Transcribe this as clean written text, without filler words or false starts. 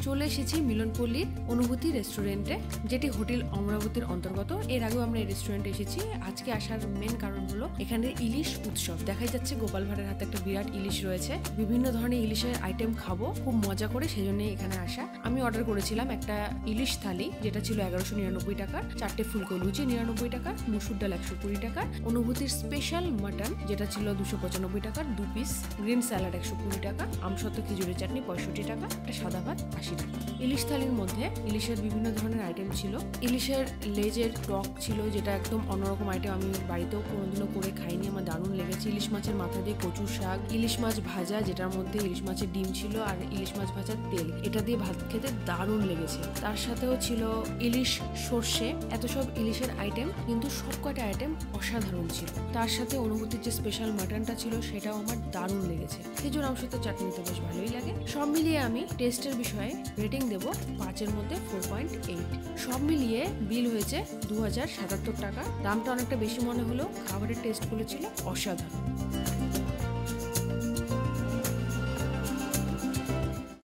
চলে এসেছি মিলনপল্লীর অনুভূতি রেস্টুরেন্টে, যেটি হোটেল অমরাবতীর অন্তর্গত। এর আগেও আমরা এই রেস্টুরেন্টে এসেছি। আজকে আসার মেন কারণ হলো এখানে ইলিশ উৎসব। দেখাই যাচ্ছে গোপাল ভাঁড়ের হাতে একটা বিরাট ইলিশ রয়েছে। বিভিন্ন ধরনের ইলিশের আইটেম খাবো খুব মজা করে, সেই জন্য এখানে আসা। আমি অর্ডার করেছিলাম একটা ইলিশ থালি, যেটা ছিল 1199 টাকার, 4টে ফুলকো লুচি 99 টাকা, মুসুর ডাল 120 টাকা, অনুভূতির স্পেশাল মাটন যেটা ছিল 295 টাকার, 2 পিস, গ্রিন স্যালাড 120 টাকা, আমসত্ব খিচুড়ি চাটনি 65 টাকা, একটা সাদা ভাত 80 টাকা। ইলিশ থালির মধ্যে ইলিশের বিভিন্ন ধরনের আইটেম ছিল। ইলিশের লেজের টক ছিল, যেটা একদম অন্যরকম আইটেম, আমি বাড়িতেও কোনোদিনও করে খাইনি, আমার দারুণ লেগেছে। ইলিশ মাছের মাথা দিয়ে কচু শাক, ইলিশ মাছ ভাজা, যেটার মধ্যে ইলিশ মাছের ডিম ছিল, আর ইলিশ মাছ ভাজার তেল, এটা দিয়ে ভাত খেতে দারুণ লেগেছে। তার সাথেও ছিল ইলিশ সর্ষে। এত সব ইলিশের আইটেম, কিন্তু সব কয়টা আইটেম অসাধারণ ছিল। তার সাথে অনুভূতির যে স্পেশাল মাটনটা ছিল সেটাও আমার দারুণ লেগেছে। খেজুর আমসত্ব চাটনি তো বেশ ভালোই লাগে। সব মিলিয়ে আমি টেস্টের বিষয়ে রেটিং দেব 5-এর মধ্যে 4.8। সব মিলিয়ে বিল হয়েছে 2077 টাকা। দামটা অনেকটা বেশি মনে হলেও খাবারের টেস্টগুলো ছিল অসাধারণ।